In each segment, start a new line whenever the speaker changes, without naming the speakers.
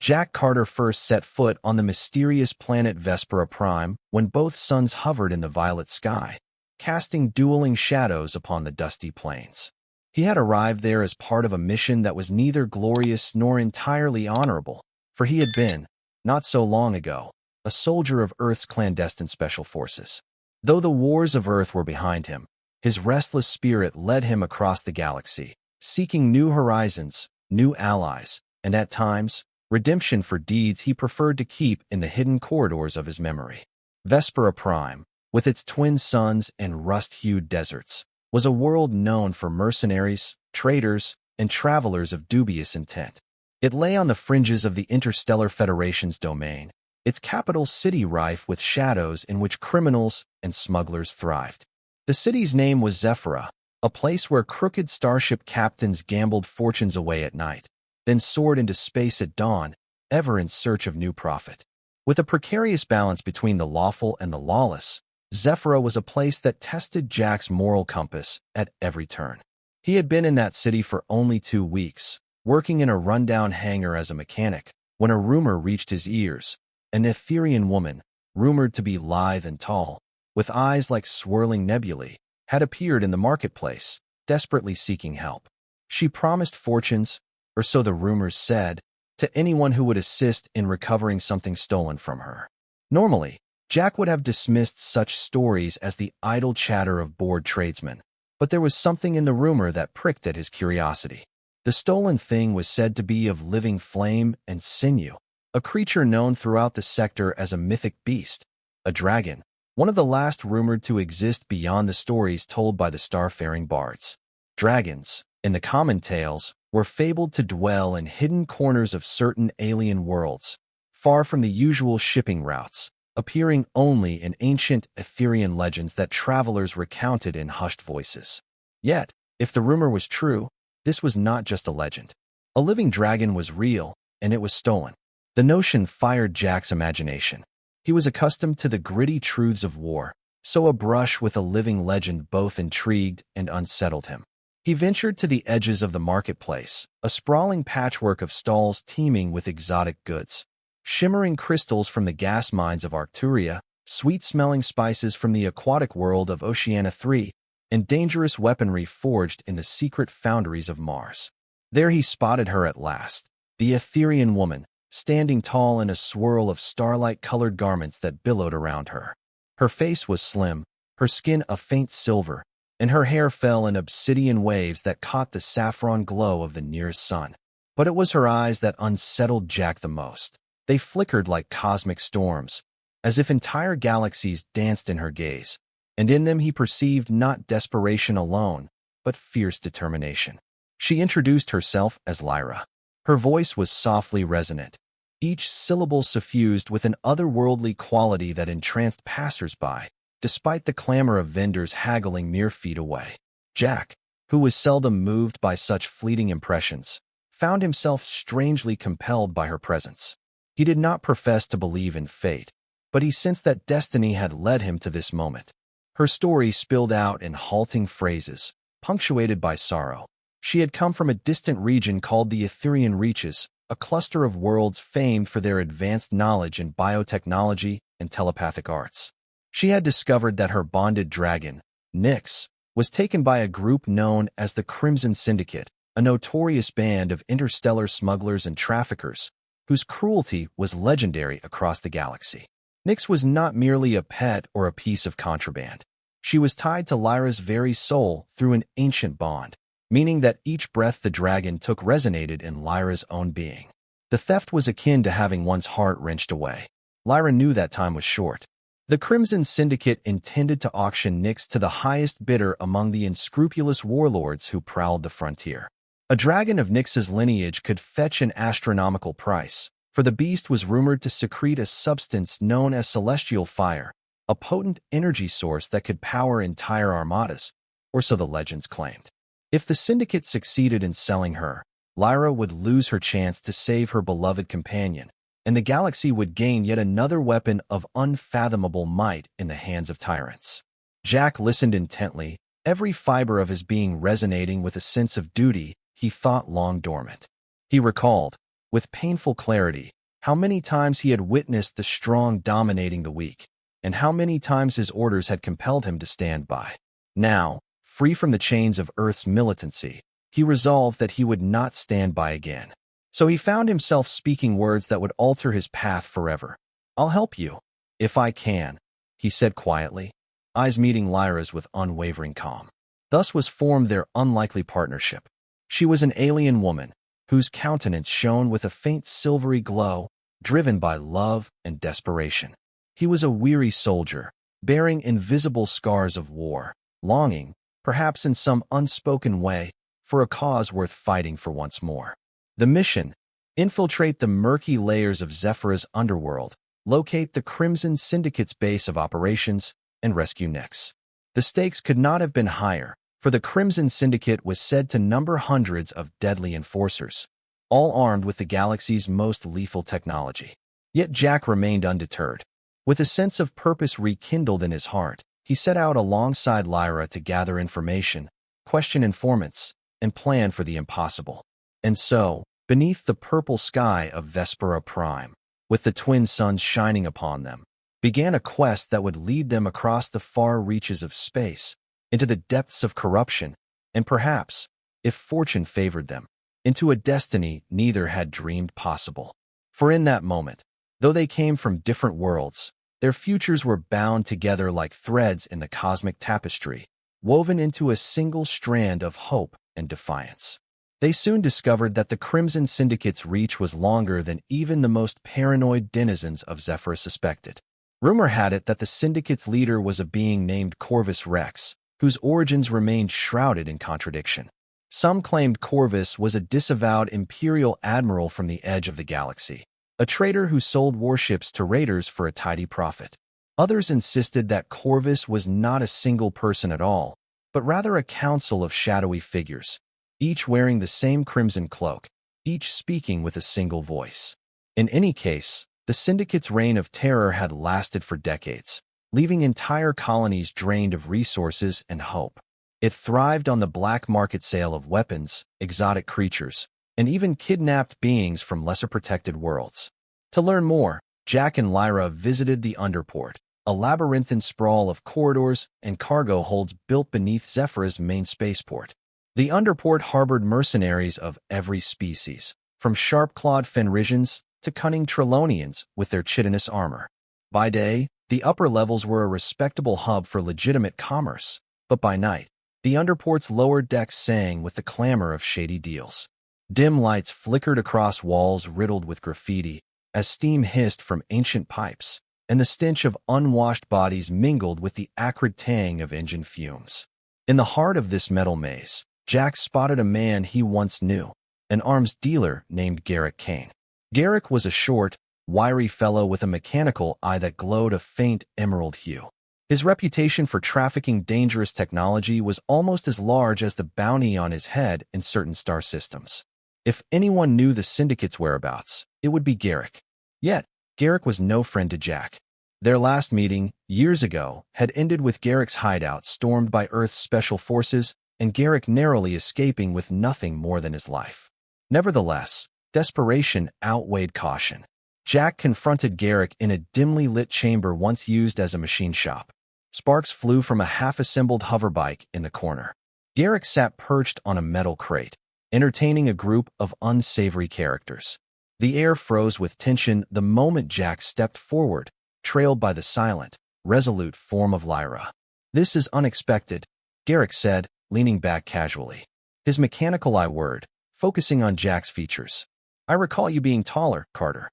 Jack Carter first set foot on the mysterious planet Vespera Prime when both suns hovered in the violet sky, casting dueling shadows upon the dusty plains. He had arrived there as part of a mission that was neither glorious nor entirely honorable, for he had been, not so long ago, a soldier of Earth's clandestine special forces. Though the wars of Earth were behind him, his restless spirit led him across the galaxy, seeking new horizons, new allies, and at times, redemption for deeds he preferred to keep in the hidden corridors of his memory. Vespera Prime, with its twin suns and rust-hued deserts, was a world known for mercenaries, traders, and travelers of dubious intent. It lay on the fringes of the Interstellar Federation's domain, its capital city rife with shadows in which criminals and smugglers thrived. The city's name was Zephyra, a place where crooked starship captains gambled fortunes away at night, then soared into space at dawn, ever in search of new profit. With a precarious balance between the lawful and the lawless, Zephyra was a place that tested Jack's moral compass at every turn. He had been in that city for only 2 weeks, working in a rundown hangar as a mechanic, when a rumor reached his ears. An Etherean woman, rumored to be lithe and tall, with eyes like swirling nebulae, had appeared in the marketplace, desperately seeking help. She promised fortunes, or so the rumors said, to anyone who would assist in recovering something stolen from her. Normally, Jack would have dismissed such stories as the idle chatter of bored tradesmen, but there was something in the rumor that pricked at his curiosity. The stolen thing was said to be of living flame and sinew, a creature known throughout the sector as a mythic beast, a dragon, one of the last rumored to exist beyond the stories told by the starfaring bards. Dragons, in the common tales, were fabled to dwell in hidden corners of certain alien worlds, far from the usual shipping routes, appearing only in ancient Etherean legends that travelers recounted in hushed voices. Yet, if the rumor was true, this was not just a legend. A living dragon was real, and it was stolen. The notion fired Jack's imagination. He was accustomed to the gritty truths of war, so a brush with a living legend both intrigued and unsettled him. He ventured to the edges of the marketplace, a sprawling patchwork of stalls teeming with exotic goods. Shimmering crystals from the gas mines of Arcturia, sweet-smelling spices from the aquatic world of Oceania 3, and dangerous weaponry forged in the secret foundries of Mars. There he spotted her at last, the Etherean woman, standing tall in a swirl of starlight-colored garments that billowed around her. Her face was slim, her skin a faint silver, and her hair fell in obsidian waves that caught the saffron glow of the nearest sun. But it was her eyes that unsettled Jack the most. They flickered like cosmic storms, as if entire galaxies danced in her gaze, and in them he perceived not desperation alone, but fierce determination. She introduced herself as Lyra. Her voice was softly resonant, each syllable suffused with an otherworldly quality that entranced passers-by, despite the clamor of vendors haggling mere feet away. Jack, who was seldom moved by such fleeting impressions, found himself strangely compelled by her presence. He did not profess to believe in fate, but he sensed that destiny had led him to this moment. Her story spilled out in halting phrases, punctuated by sorrow. She had come from a distant region called the Etherean Reaches, a cluster of worlds famed for their advanced knowledge in biotechnology and telepathic arts. She had discovered that her bonded dragon, Nyx, was taken by a group known as the Crimson Syndicate, a notorious band of interstellar smugglers and traffickers, whose cruelty was legendary across the galaxy. Nyx was not merely a pet or a piece of contraband. She was tied to Lyra's very soul through an ancient bond, meaning that each breath the dragon took resonated in Lyra's own being. The theft was akin to having one's heart wrenched away. Lyra knew that time was short. The Crimson Syndicate intended to auction Nyx to the highest bidder among the unscrupulous warlords who prowled the frontier. A dragon of Nyx's lineage could fetch an astronomical price, for the beast was rumored to secrete a substance known as celestial fire, a potent energy source that could power entire armadas, or so the legends claimed. If the syndicate succeeded in selling her, Lyra would lose her chance to save her beloved companion, and the galaxy would gain yet another weapon of unfathomable might in the hands of tyrants. Jack listened intently, every fiber of his being resonating with a sense of duty he thought long dormant. He recalled, with painful clarity, How many times he had witnessed the strong dominating the weak, and how many times his orders had compelled him to stand by. Now, free from the chains of Earth's militancy, he resolved that he would not stand by again. So he found himself speaking words that would alter his path forever. "I'll help you, if I can," he said quietly, eyes meeting Lyra's with unwavering calm. Thus was formed their unlikely partnership. She was an alien woman, whose countenance shone with a faint silvery glow, driven by love and desperation. He was a weary soldier, bearing invisible scars of war, longing, perhaps in some unspoken way, for a cause worth fighting for once more. The mission: infiltrate the murky layers of Zephyr's underworld, locate the Crimson Syndicate's base of operations, and rescue Nyx. The stakes could not have been higher, for the Crimson Syndicate was said to number hundreds of deadly enforcers, all armed with the galaxy's most lethal technology. Yet Jack remained undeterred. With a sense of purpose rekindled in his heart, he set out alongside Lyra to gather information, question informants, and plan for the impossible. And so, beneath the purple sky of Vespera Prime, with the twin suns shining upon them, began a quest that would lead them across the far reaches of space, into the depths of corruption, and perhaps, if fortune favored them, into a destiny neither had dreamed possible. For in that moment, though they came from different worlds, their futures were bound together like threads in the cosmic tapestry, woven into a single strand of hope and defiance. They soon discovered that the Crimson Syndicate's reach was longer than even the most paranoid denizens of Zephyr suspected. Rumor had it that the Syndicate's leader was a being named Corvus Rex, whose origins remained shrouded in contradiction. Some claimed Corvus was a disavowed Imperial admiral from the edge of the galaxy, a traitor who sold warships to raiders for a tidy profit. Others insisted that Corvus was not a single person at all, but rather a council of shadowy figures, each wearing the same crimson cloak, each speaking with a single voice. In any case, the Syndicate's reign of terror had lasted for decades, leaving entire colonies drained of resources and hope. It thrived on the black market sale of weapons, exotic creatures, and even kidnapped beings from lesser protected worlds. To learn more, Jack and Lyra visited the Underport, a labyrinthine sprawl of corridors and cargo holds built beneath Zephyr's main spaceport. The Underport harbored mercenaries of every species, from sharp-clawed Fenrisians to cunning Trillonians with their chitinous armor. By day, the upper levels were a respectable hub for legitimate commerce, but by night, the Underport's lower decks sang with the clamor of shady deals. Dim lights flickered across walls riddled with graffiti, as steam hissed from ancient pipes, and the stench of unwashed bodies mingled with the acrid tang of engine fumes. In the heart of this metal maze, Jack spotted a man he once knew, an arms dealer named Garrick Kane. Garrick was a short, wiry fellow with a mechanical eye that glowed a faint emerald hue. His reputation for trafficking dangerous technology was almost as large as the bounty on his head in certain star systems. If anyone knew the Syndicate's whereabouts, it would be Garrick. Yet, Garrick was no friend to Jack. Their last meeting, years ago, had ended with Garrick's hideout stormed by Earth's special forces and Garrick narrowly escaping with nothing more than his life. Nevertheless, desperation outweighed caution. Jack confronted Garrick in a dimly lit chamber once used as a machine shop. Sparks flew from a half-assembled hoverbike in the corner. Garrick sat perched on a metal crate, entertaining a group of unsavory characters. The air froze with tension the moment Jack stepped forward, trailed by the silent, resolute form of Lyra. "This is unexpected," Garrick said, leaning back casually. His mechanical eye whirred, focusing on Jack's features. "I recall you being taller, Carter.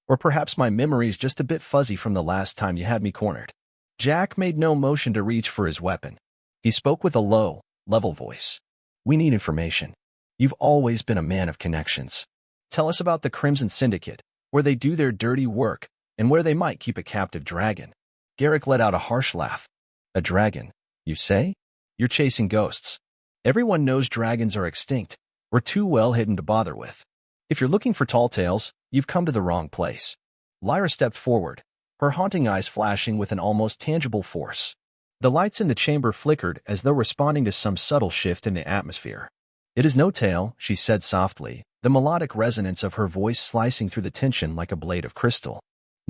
Or perhaps my memory's just a bit fuzzy from the last time you had me cornered." Jack made no motion to reach for his weapon. He spoke with a low, level voice. "We need information. You've always been a man of connections. Tell us about the Crimson Syndicate, where they do their dirty work, and where they might keep a captive dragon." Garrick let out a harsh laugh. "A dragon, you say? You're chasing ghosts. Everyone knows dragons are extinct. We're too well hidden to bother with. If you're looking for tall tales, you've come to the wrong place." Lyra stepped forward, her haunting eyes flashing with an almost tangible force. The lights in the chamber flickered as though responding to some subtle shift in the atmosphere. "It is no tale," she said softly, the melodic resonance of her voice slicing through the tension like a blade of crystal.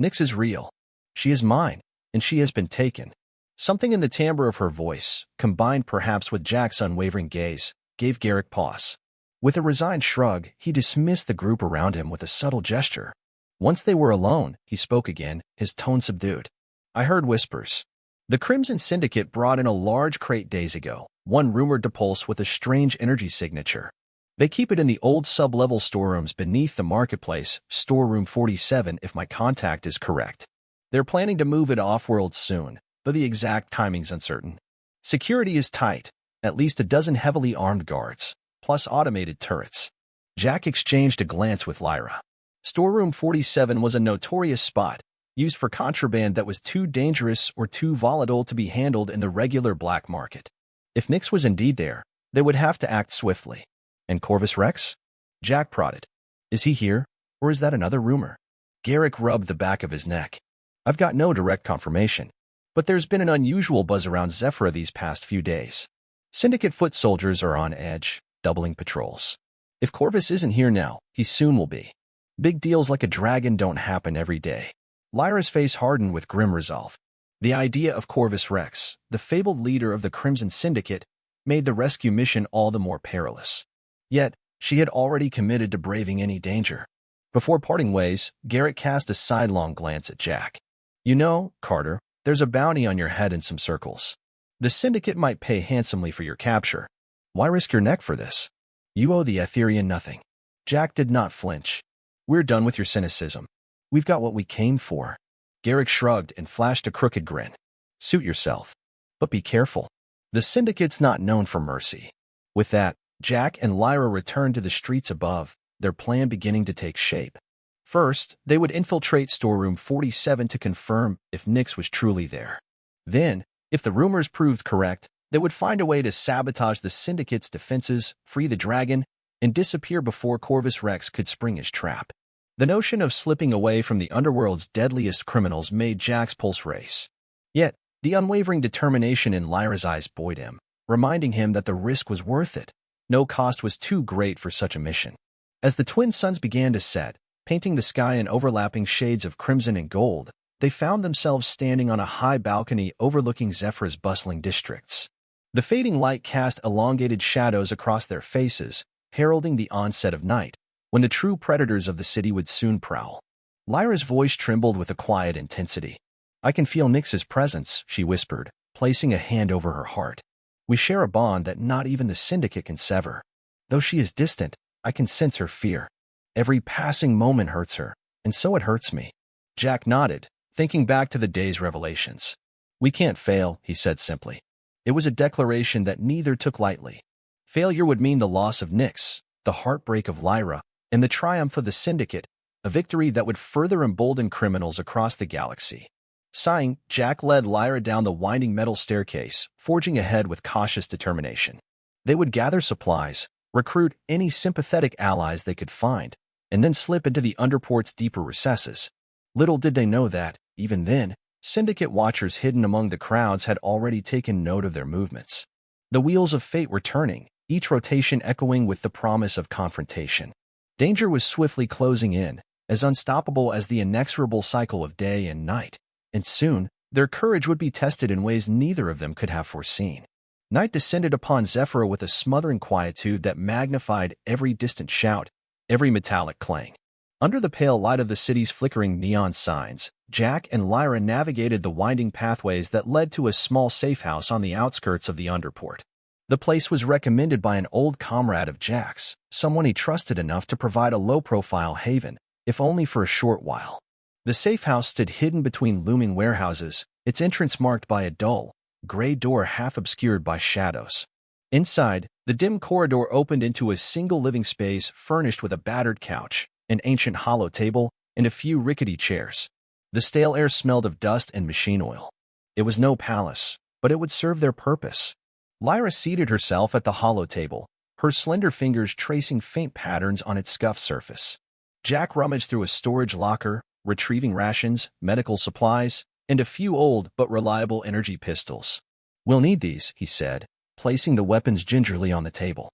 Nyx is real. She is mine, and she has been taken. Something in the timbre of her voice, combined perhaps with Jack's unwavering gaze, gave Garrick pause. With a resigned shrug, he dismissed the group around him with a subtle gesture. Once they were alone, he spoke again, his tone subdued. I heard whispers. The Crimson Syndicate brought in a large crate days ago, one rumored to pulse with a strange energy signature. They keep it in the old sub-level storerooms beneath the marketplace, storeroom 47 if my contact is correct. They're planning to move it off-world soon, though the exact timing's uncertain. Security is tight, at least a dozen heavily armed guards, plus automated turrets. Jack exchanged a glance with Lyra. Storeroom 47 was a notorious spot, used for contraband that was too dangerous or too volatile to be handled in the regular black market. If Nyx was indeed there, they would have to act swiftly. And Corvus Rex? Jack prodded. Is he here, or is that another rumor? Garrick rubbed the back of his neck. I've got no direct confirmation, but there's been an unusual buzz around Vespera these past few days. Syndicate foot soldiers are on edge, doubling patrols. If Corvus isn't here now, he soon will be. Big deals like a dragon don't happen every day. Lyra's face hardened with grim resolve. The idea of Corvus Rex, the fabled leader of the Crimson Syndicate, made the rescue mission all the more perilous. Yet, she had already committed to braving any danger. Before parting ways, Garrick cast a sidelong glance at Jack. You know, Carter, there's a bounty on your head in some circles. The Syndicate might pay handsomely for your capture. Why risk your neck for this? You owe the Etherian nothing. Jack did not flinch. We're done with your cynicism. We've got what we came for. Garrick shrugged and flashed a crooked grin. Suit yourself. But be careful. The Syndicate's not known for mercy. With that, Jack and Lyra returned to the streets above, their plan beginning to take shape. First, they would infiltrate storeroom 47 to confirm if Nyx was truly there. Then, if the rumors proved correct, they would find a way to sabotage the Syndicate's defenses, free the dragon, and disappear before Corvus Rex could spring his trap. The notion of slipping away from the underworld's deadliest criminals made Jack's pulse race. Yet, the unwavering determination in Lyra's eyes buoyed him, reminding him that the risk was worth it. No cost was too great for such a mission. As the twin suns began to set, painting the sky in overlapping shades of crimson and gold, they found themselves standing on a high balcony overlooking Vespera's bustling districts. The fading light cast elongated shadows across their faces, heralding the onset of night, when the true predators of the city would soon prowl. Lyra's voice trembled with a quiet intensity. I can feel Nyx's presence, she whispered, placing a hand over her heart. We share a bond that not even the Syndicate can sever. Though she is distant, I can sense her fear. Every passing moment hurts her, and so it hurts me. Jack nodded, thinking back to the day's revelations. We can't fail, he said simply. It was a declaration that neither took lightly. Failure would mean the loss of Nyx, the heartbreak of Lyra, and the triumph of the Syndicate, a victory that would further embolden criminals across the galaxy. Sighing, Jack led Lyra down the winding metal staircase, forging ahead with cautious determination. They would gather supplies, recruit any sympathetic allies they could find, and then slip into the underport's deeper recesses. Little did they know that, even then, Syndicate watchers hidden among the crowds had already taken note of their movements. The wheels of fate were turning, each rotation echoing with the promise of confrontation. Danger was swiftly closing in, as unstoppable as the inexorable cycle of day and night. And soon, their courage would be tested in ways neither of them could have foreseen. Night descended upon Vespera with a smothering quietude that magnified every distant shout, every metallic clang. Under the pale light of the city's flickering neon signs, Jack and Lyra navigated the winding pathways that led to a small safe house on the outskirts of the underport. The place was recommended by an old comrade of Jack's, someone he trusted enough to provide a low-profile haven, if only for a short while. The safe house stood hidden between looming warehouses, its entrance marked by a dull, gray door half obscured by shadows. Inside, the dim corridor opened into a single living space furnished with a battered couch, an ancient hollow table, and a few rickety chairs. The stale air smelled of dust and machine oil. It was no palace, but it would serve their purpose. Lyra seated herself at the hollow table, her slender fingers tracing faint patterns on its scuffed surface. Jack rummaged through a storage locker, retrieving rations, medical supplies, and a few old but reliable energy pistols. We'll need these, he said, placing the weapons gingerly on the table.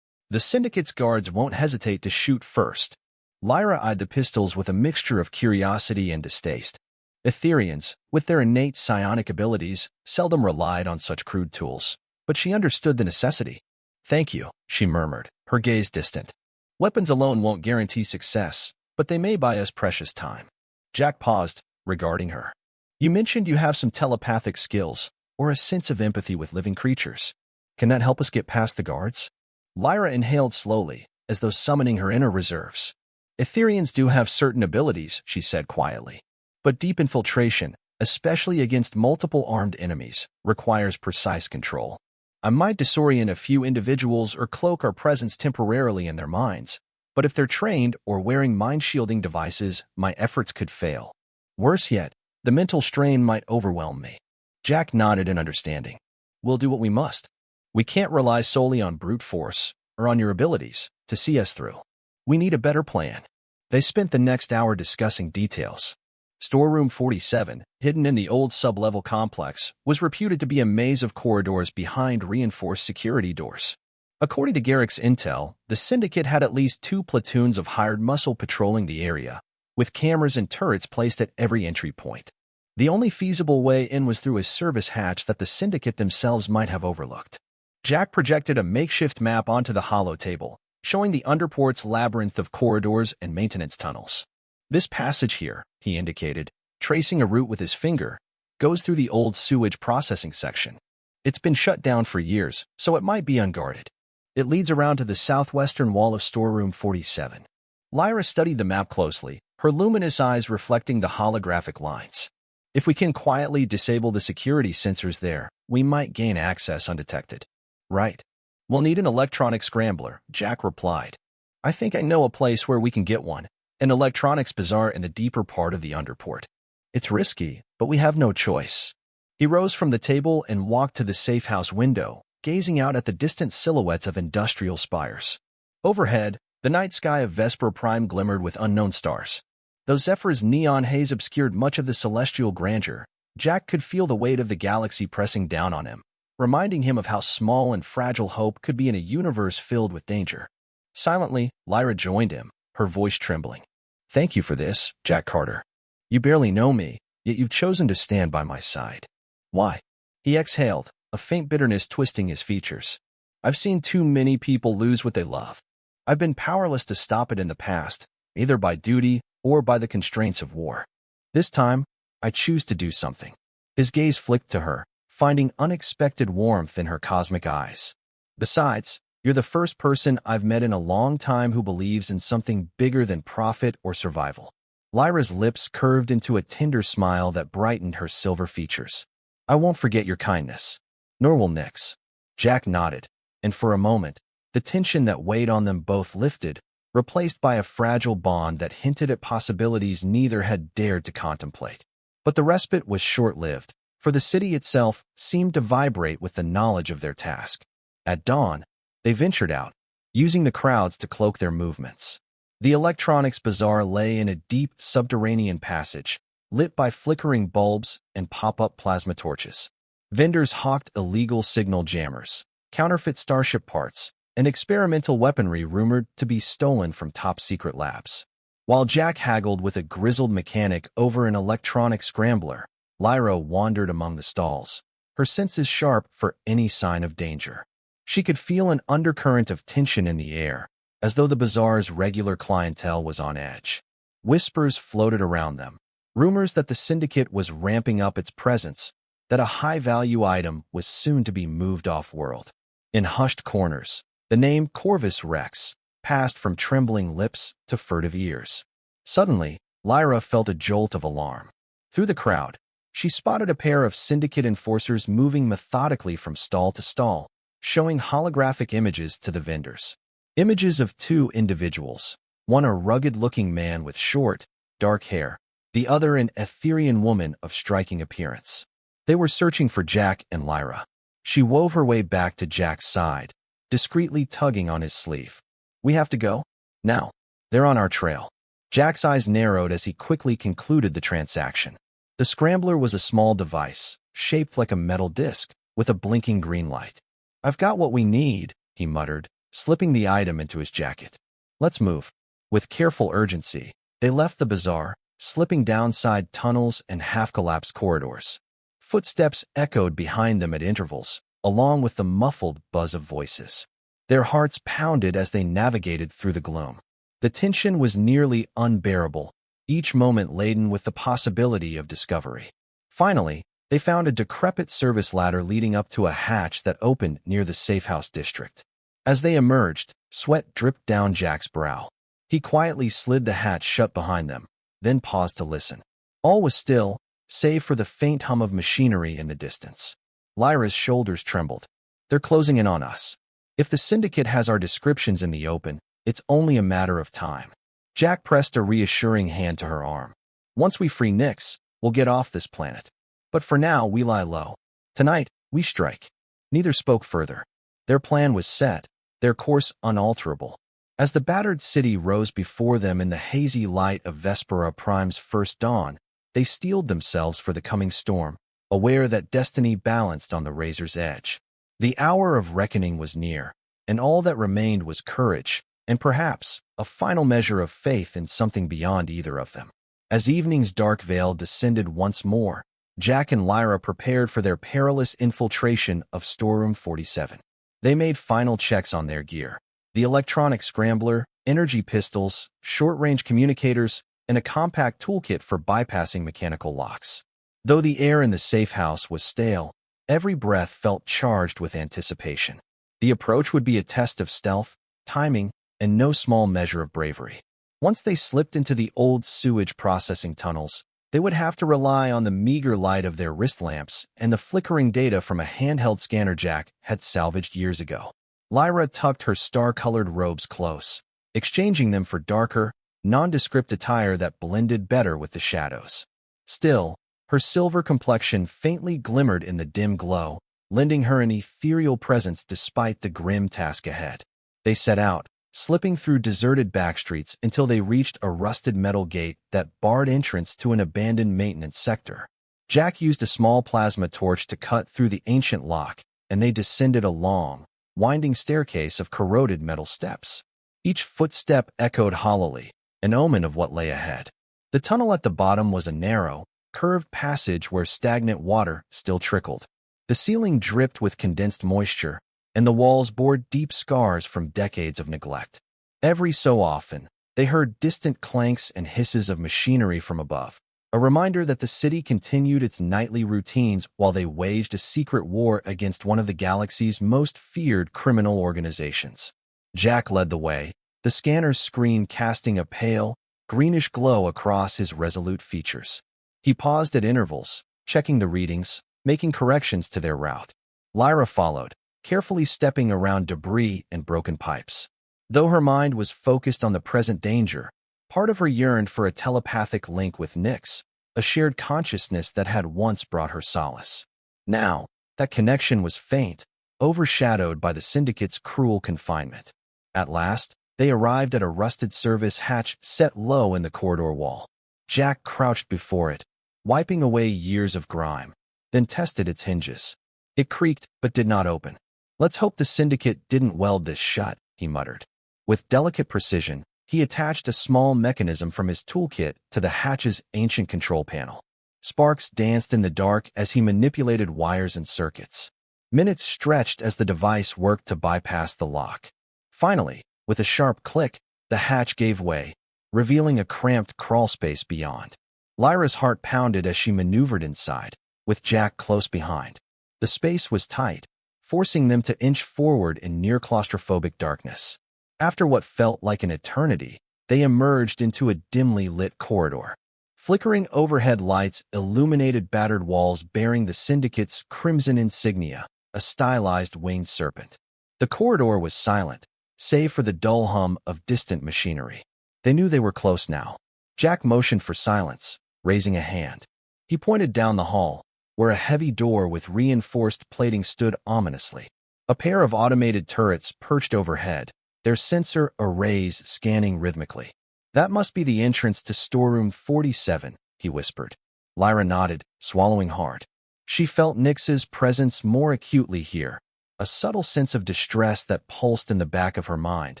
The Syndicate's guards won't hesitate to shoot first. Lyra eyed the pistols with a mixture of curiosity and distaste. Etherians, with their innate psionic abilities, seldom relied on such crude tools. But she understood the necessity. "Thank you," she murmured, her gaze distant. "Weapons alone won't guarantee success, but they may buy us precious time." Jack paused, regarding her. "You mentioned you have some telepathic skills, or a sense of empathy with living creatures. Can that help us get past the guards?" Lyra inhaled slowly, as though summoning her inner reserves. "Etherians do have certain abilities," she said quietly. "But deep infiltration, especially against multiple armed enemies, requires precise control. I might disorient a few individuals or cloak our presence temporarily in their minds, but if they're trained or wearing mind-shielding devices, my efforts could fail. Worse yet, the mental strain might overwhelm me." Jack nodded in understanding. "We'll do what we must. We can't rely solely on brute force, or on your abilities, to see us through. We need a better plan." They spent the next hour discussing details. Storeroom 47, hidden in the old sub-level complex, was reputed to be a maze of corridors behind reinforced security doors. According to Garrick's intel, the Syndicate had at least 2 platoons of hired muscle patrolling the area, with cameras and turrets placed at every entry point. The only feasible way in was through a service hatch that the Syndicate themselves might have overlooked. Jack projected a makeshift map onto the hollow table, showing the underport's labyrinth of corridors and maintenance tunnels. "This passage here," he indicated, tracing a route with his finger, "goes through the old sewage processing section. It's been shut down for years, so it might be unguarded. It leads around to the southwestern wall of Storeroom 47. Lyra studied the map closely, her luminous eyes reflecting the holographic lines. "If we can quietly disable the security sensors there, we might gain access undetected." "Right. We'll need an electronic scrambler," Jack replied. "I think I know a place where we can get one, an electronics bazaar in the deeper part of the underport. It's risky, but we have no choice." He rose from the table and walked to the safe house window, gazing out at the distant silhouettes of industrial spires. Overhead, the night sky of Vespera Prime glimmered with unknown stars. Though Zephyr's neon haze obscured much of the celestial grandeur, Jack could feel the weight of the galaxy pressing down on him, reminding him of how small and fragile hope could be in a universe filled with danger. Silently, Lyra joined him, her voice trembling. "Thank you for this, Jack Carter. You barely know me, yet you've chosen to stand by my side." "Why?" He exhaled, a faint bitterness twisting his features. "I've seen too many people lose what they love. I've been powerless to stop it in the past, either by duty or by the constraints of war. This time, I choose to do something." His gaze flicked to her, finding unexpected warmth in her cosmic eyes. "Besides, you're the first person I've met in a long time who believes in something bigger than profit or survival." Lyra's lips curved into a tender smile that brightened her silver features. "I won't forget your kindness. Nor will Nyx." Jack nodded, and for a moment, the tension that weighed on them both lifted, replaced by a fragile bond that hinted at possibilities neither had dared to contemplate. But the respite was short-lived, for the city itself seemed to vibrate with the knowledge of their task. At dawn, they ventured out, using the crowds to cloak their movements. The electronics bazaar lay in a deep subterranean passage, lit by flickering bulbs and pop-up plasma torches. Vendors hawked illegal signal jammers, counterfeit starship parts, and experimental weaponry rumored to be stolen from top-secret labs. While Jack haggled with a grizzled mechanic over an electronic scrambler, Lyra wandered among the stalls, her senses sharp for any sign of danger. She could feel an undercurrent of tension in the air, as though the bazaar's regular clientele was on edge. Whispers floated around them, rumors that the Syndicate was ramping up its presence, that a high-value item was soon to be moved off-world. In hushed corners, the name Corvus Rex passed from trembling lips to furtive ears. Suddenly, Lyra felt a jolt of alarm. Through the crowd, she spotted a pair of Syndicate enforcers moving methodically from stall to stall, showing holographic images to the vendors. Images of 2 individuals, one a rugged-looking man with short, dark hair, the other an Etherian woman of striking appearance. They were searching for Jack and Lyra. She wove her way back to Jack's side, discreetly tugging on his sleeve. "We have to go? Now. They're on our trail." Jack's eyes narrowed as he quickly concluded the transaction. The scrambler was a small device, shaped like a metal disc, with a blinking green light. "I've got what we need," he muttered, slipping the item into his jacket. "Let's move." With careful urgency, they left the bazaar, slipping down side tunnels and half-collapsed corridors. Footsteps echoed behind them at intervals, along with the muffled buzz of voices. Their hearts pounded as they navigated through the gloom. The tension was nearly unbearable, each moment laden with the possibility of discovery. Finally, they found a decrepit service ladder leading up to a hatch that opened near the safehouse district. As they emerged, sweat dripped down Jack's brow. He quietly slid the hatch shut behind them, then paused to listen. All was still, save for the faint hum of machinery in the distance. Lyra's shoulders trembled. "They're closing in on us. If the Syndicate has our descriptions in the open, it's only a matter of time." Jack pressed a reassuring hand to her arm. "Once we free Nyx, we'll get off this planet. But for now, we lie low. Tonight, we strike." Neither spoke further. Their plan was set, their course unalterable. As the battered city rose before them in the hazy light of Vespera Prime's first dawn, they steeled themselves for the coming storm, aware that destiny balanced on the razor's edge. The hour of reckoning was near, and all that remained was courage, and perhaps a final measure of faith in something beyond either of them. As evening's dark veil descended once more, Jack and Lyra prepared for their perilous infiltration of Storeroom 47. They made final checks on their gear. The electronic scrambler, energy pistols, short-range communicators, and a compact toolkit for bypassing mechanical locks. Though the air in the safe house was stale, every breath felt charged with anticipation. The approach would be a test of stealth, timing, and no small measure of bravery. Once they slipped into the old sewage processing tunnels, they would have to rely on the meager light of their wrist lamps and the flickering data from a handheld scanner Jack had salvaged years ago. Lyra tucked her star-colored robes close, exchanging them for darker, nondescript attire that blended better with the shadows. Still, her silver complexion faintly glimmered in the dim glow, lending her an ethereal presence despite the grim task ahead. They set out, slipping through deserted backstreets until they reached a rusted metal gate that barred entrance to an abandoned maintenance sector. Jack used a small plasma torch to cut through the ancient lock, and they descended a long, winding staircase of corroded metal steps. Each footstep echoed hollowly, an omen of what lay ahead. The tunnel at the bottom was a narrow, curved passage where stagnant water still trickled. The ceiling dripped with condensed moisture, and the walls bore deep scars from decades of neglect. Every so often, they heard distant clanks and hisses of machinery from above, a reminder that the city continued its nightly routines while they waged a secret war against one of the galaxy's most feared criminal organizations. Jack led the way, the scanner's screen casting a pale, greenish glow across his resolute features. He paused at intervals, checking the readings, making corrections to their route. Lyra followed, carefully stepping around debris and broken pipes. Though her mind was focused on the present danger, part of her yearned for a telepathic link with Nyx, a shared consciousness that had once brought her solace. Now, that connection was faint, overshadowed by the Syndicate's cruel confinement. At last, they arrived at a rusted service hatch set low in the corridor wall. Jack crouched before it, wiping away years of grime, then tested its hinges. It creaked but did not open. "Let's hope the Syndicate didn't weld this shut," he muttered. With delicate precision, he attached a small mechanism from his toolkit to the hatch's ancient control panel. Sparks danced in the dark as he manipulated wires and circuits. Minutes stretched as the device worked to bypass the lock. Finally, with a sharp click, the hatch gave way, revealing a cramped crawl space beyond. Lyra's heart pounded as she maneuvered inside, with Jack close behind. The space was tight, forcing them to inch forward in near-claustrophobic darkness. After what felt like an eternity, they emerged into a dimly lit corridor. Flickering overhead lights illuminated battered walls bearing the Syndicate's crimson insignia, a stylized winged serpent. The corridor was silent, save for the dull hum of distant machinery. They knew they were close now. Jack motioned for silence, raising a hand. He pointed down the hall, where a heavy door with reinforced plating stood ominously. A pair of automated turrets perched overhead, their sensor arrays scanning rhythmically. "That must be the entrance to Storeroom 47, he whispered. Lyra nodded, swallowing hard. She felt Nyx's presence more acutely here, a subtle sense of distress that pulsed in the back of her mind,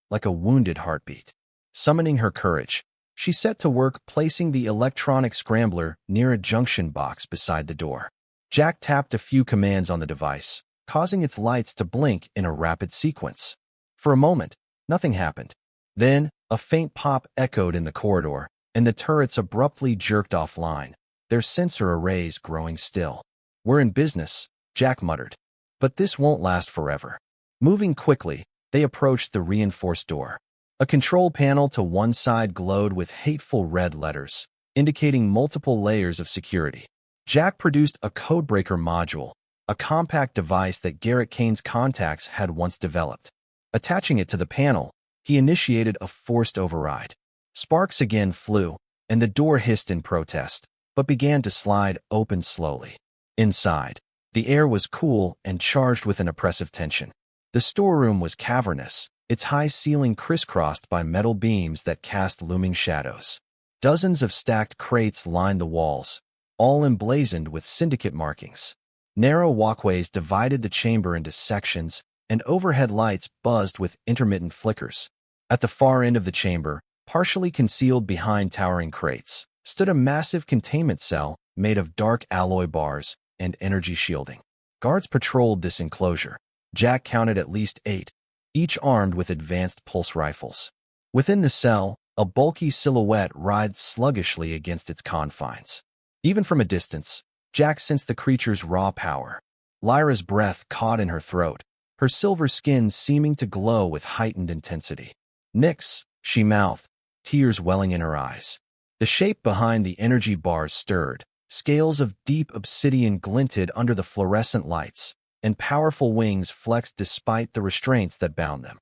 like a wounded heartbeat. Summoning her courage, she set to work placing the electronic scrambler near a junction box beside the door. Jack tapped a few commands on the device, causing its lights to blink in a rapid sequence. For a moment, nothing happened. Then, a faint pop echoed in the corridor, and the turrets abruptly jerked offline, their sensor arrays growing still. "We're in business," Jack muttered. "But this won't last forever." Moving quickly, they approached the reinforced door. A control panel to one side glowed with hateful red letters, indicating multiple layers of security. Jack produced a codebreaker module, a compact device that Garrett Kane's contacts had once developed. Attaching it to the panel, he initiated a forced override. Sparks again flew, and the door hissed in protest, but began to slide open slowly. Inside, the air was cool and charged with an oppressive tension. The storeroom was cavernous, its high ceiling crisscrossed by metal beams that cast looming shadows. Dozens of stacked crates lined the walls, all emblazoned with syndicate markings. Narrow walkways divided the chamber into sections, and overhead lights buzzed with intermittent flickers. At the far end of the chamber, partially concealed behind towering crates, stood a massive containment cell made of dark alloy bars and energy shielding. Guards patrolled this enclosure. Jack counted at least 8, each armed with advanced pulse rifles. Within the cell, a bulky silhouette writhed sluggishly against its confines. Even from a distance, Jack sensed the creature's raw power. Lyra's breath caught in her throat, her silver skin seeming to glow with heightened intensity. "Nyx," she mouthed, tears welling in her eyes. The shape behind the energy bars stirred. Scales of deep obsidian glinted under the fluorescent lights, and powerful wings flexed despite the restraints that bound them.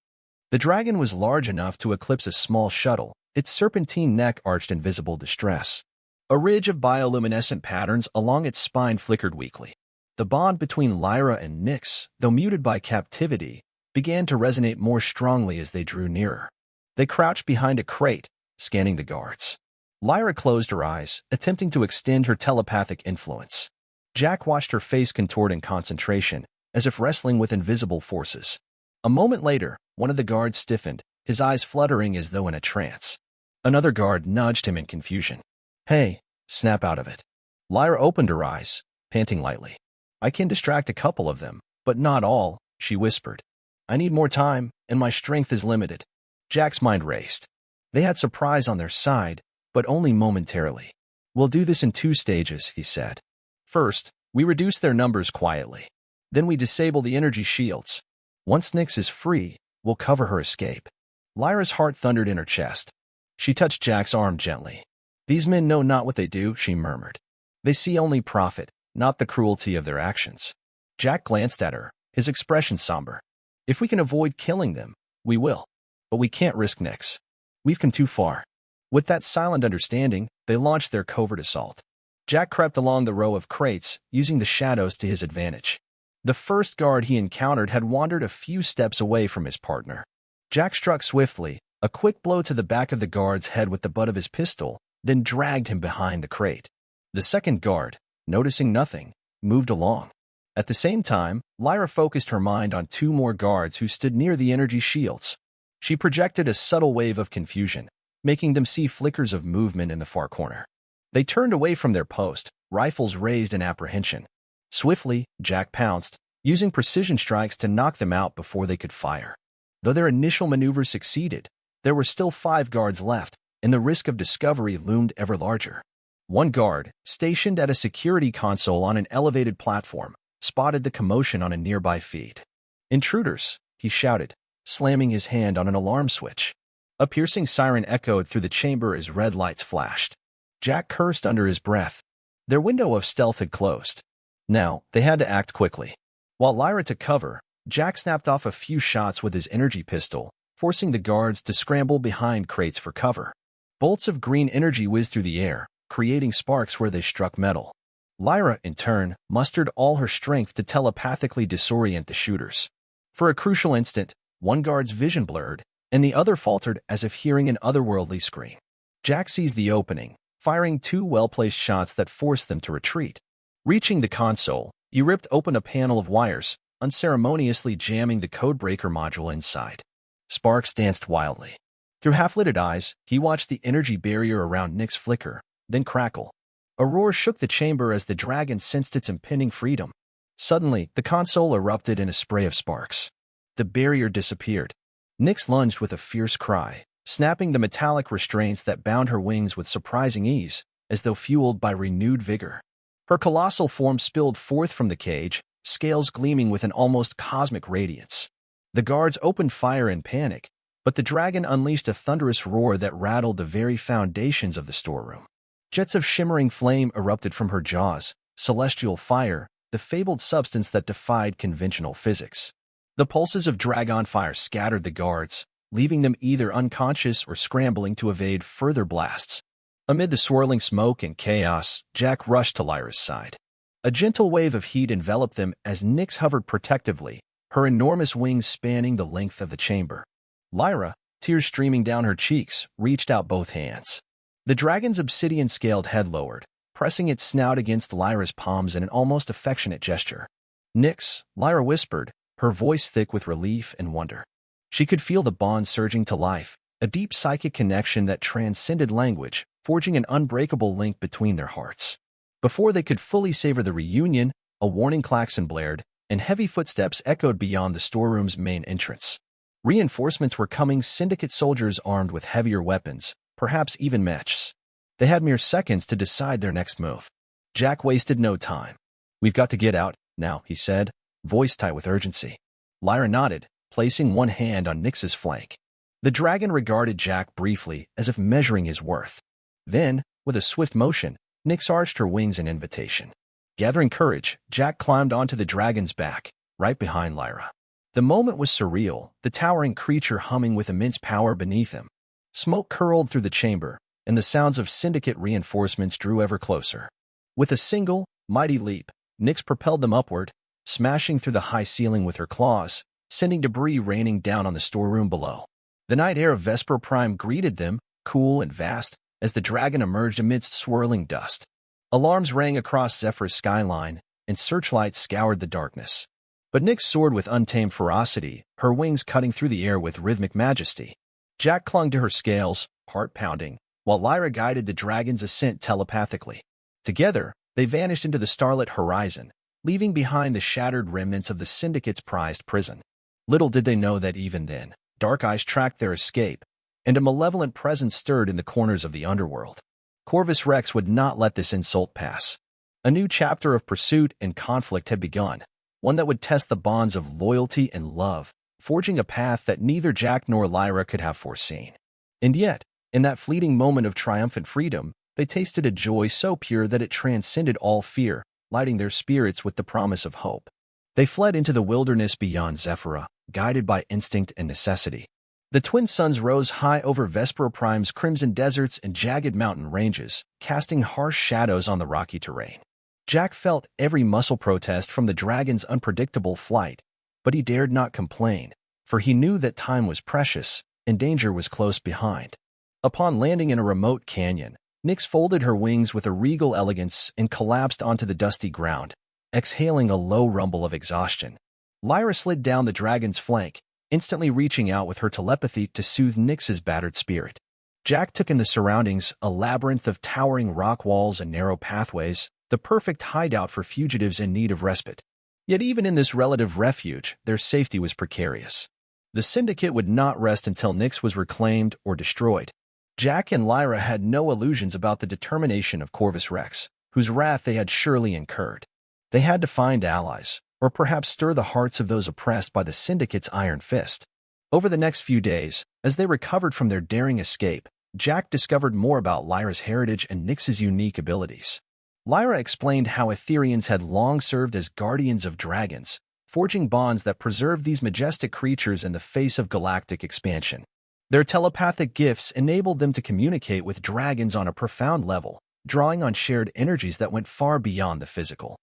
The dragon was large enough to eclipse a small shuttle, its serpentine neck arched in visible distress. A ridge of bioluminescent patterns along its spine flickered weakly. The bond between Lyra and Nyx, though muted by captivity, began to resonate more strongly as they drew nearer. They crouched behind a crate, scanning the guards. Lyra closed her eyes, attempting to extend her telepathic influence. Jack watched her face contort in concentration, as if wrestling with invisible forces. A moment later, one of the guards stiffened, his eyes fluttering as though in a trance. Another guard nudged him in confusion. "Hey, snap out of it." Lyra opened her eyes, panting lightly. "I can distract a couple of them, but not all," she whispered. "I need more time, and my strength is limited." Jack's mind raced. They had surprise on their side, but only momentarily. "We'll do this in 2 stages," he said. "First, we reduce their numbers quietly. Then we disable the energy shields. Once Nyx is free, we'll cover her escape." Lyra's heart thundered in her chest. She touched Jack's arm gently. "These men know not what they do," she murmured. "They see only profit, not the cruelty of their actions." Jack glanced at her, his expression somber. "If we can avoid killing them, we will. But we can't risk Nyx. We've come too far." With that silent understanding, they launched their covert assault. Jack crept along the row of crates, using the shadows to his advantage. The first guard he encountered had wandered a few steps away from his partner. Jack struck swiftly, a quick blow to the back of the guard's head with the butt of his pistol, then dragged him behind the crate. The second guard, noticing nothing, moved along. At the same time, Lyra focused her mind on 2 more guards who stood near the energy shields. She projected a subtle wave of confusion, making them see flickers of movement in the far corner. They turned away from their post, rifles raised in apprehension. Swiftly, Jack pounced, using precision strikes to knock them out before they could fire. Though their initial maneuver succeeded, there were still 5 guards left, and the risk of discovery loomed ever larger. One guard, stationed at a security console on an elevated platform, spotted the commotion on a nearby feed. "Intruders," he shouted, slamming his hand on an alarm switch. A piercing siren echoed through the chamber as red lights flashed. Jack cursed under his breath. Their window of stealth had closed. Now, they had to act quickly. While Lyra took cover, Jack snapped off a few shots with his energy pistol, forcing the guards to scramble behind crates for cover. Bolts of green energy whizzed through the air, creating sparks where they struck metal. Lyra, in turn, mustered all her strength to telepathically disorient the shooters. For a crucial instant, one guard's vision blurred, and the other faltered as if hearing an otherworldly scream. Jack seized the opening, firing 2 well-placed shots that forced them to retreat. Reaching the console, he ripped open a panel of wires, unceremoniously jamming the codebreaker module inside. Sparks danced wildly. Through half-lidded eyes, he watched the energy barrier around Nick's flicker, then crackle. A roar shook the chamber as the dragon sensed its impending freedom. Suddenly, the console erupted in a spray of sparks. The barrier disappeared. Nyx lunged with a fierce cry, snapping the metallic restraints that bound her wings with surprising ease, as though fueled by renewed vigor. Her colossal form spilled forth from the cage, scales gleaming with an almost cosmic radiance. The guards opened fire in panic, but the dragon unleashed a thunderous roar that rattled the very foundations of the storeroom. Jets of shimmering flame erupted from her jaws, celestial fire, the fabled substance that defied conventional physics. The pulses of dragon fire scattered the guards, leaving them either unconscious or scrambling to evade further blasts. Amid the swirling smoke and chaos, Jack rushed to Lyra's side. A gentle wave of heat enveloped them as Nyx hovered protectively, her enormous wings spanning the length of the chamber. Lyra, tears streaming down her cheeks, reached out both hands. The dragon's obsidian-scaled head lowered, pressing its snout against Lyra's palms in an almost affectionate gesture. "Nyx," Lyra whispered, her voice thick with relief and wonder. She could feel the bond surging to life, a deep psychic connection that transcended language, forging an unbreakable link between their hearts. Before they could fully savor the reunion, a warning klaxon blared, and heavy footsteps echoed beyond the storeroom's main entrance. Reinforcements were coming, syndicate soldiers armed with heavier weapons, perhaps even mechs. They had mere seconds to decide their next move. Jack wasted no time. "We've got to get out now," he said, voice tight with urgency. Lyra nodded, placing one hand on Nyx's flank. The dragon regarded Jack briefly, as if measuring his worth. Then, with a swift motion, Nyx arched her wings in invitation. Gathering courage, Jack climbed onto the dragon's back, right behind Lyra. The moment was surreal, the towering creature humming with immense power beneath him. Smoke curled through the chamber, and the sounds of syndicate reinforcements drew ever closer. With a single, mighty leap, Nyx propelled them upward, smashing through the high ceiling with her claws, sending debris raining down on the storeroom below. The night air of Vespera Prime greeted them, cool and vast, as the dragon emerged amidst swirling dust. Alarms rang across Zephyr's skyline, and searchlights scoured the darkness. But Nyx soared with untamed ferocity, her wings cutting through the air with rhythmic majesty. Jack clung to her scales, heart pounding, while Lyra guided the dragon's ascent telepathically. Together, they vanished into the starlit horizon, leaving behind the shattered remnants of the Syndicate's prized prison. Little did they know that even then, dark eyes tracked their escape, and a malevolent presence stirred in the corners of the underworld. Corvus Rex would not let this insult pass. A new chapter of pursuit and conflict had begun, one that would test the bonds of loyalty and love, forging a path that neither Jack nor Lyra could have foreseen. And yet, in that fleeting moment of triumphant freedom, they tasted a joy so pure that it transcended all fear, lighting their spirits with the promise of hope. They fled into the wilderness beyond Zephyrah, guided by instinct and necessity. The twin suns rose high over Vespera Prime's crimson deserts and jagged mountain ranges, casting harsh shadows on the rocky terrain. Jack felt every muscle protest from the dragon's unpredictable flight, but he dared not complain, for he knew that time was precious and danger was close behind. Upon landing in a remote canyon, Nyx folded her wings with a regal elegance and collapsed onto the dusty ground, exhaling a low rumble of exhaustion. Lyra slid down the dragon's flank, instantly reaching out with her telepathy to soothe Nyx's battered spirit. Jack took in the surroundings, a labyrinth of towering rock walls and narrow pathways, the perfect hideout for fugitives in need of respite. Yet even in this relative refuge, their safety was precarious. The Syndicate would not rest until Nyx was reclaimed or destroyed. Jack and Lyra had no illusions about the determination of Corvus Rex, whose wrath they had surely incurred. They had to find allies, or perhaps stir the hearts of those oppressed by the Syndicate's iron fist. Over the next few days, as they recovered from their daring escape, Jack discovered more about Lyra's heritage and Nyx's unique abilities. Lyra explained how Etherians had long served as guardians of dragons, forging bonds that preserved these majestic creatures in the face of galactic expansion. Their telepathic gifts enabled them to communicate with dragons on a profound level, drawing on shared energies that went far beyond the physical.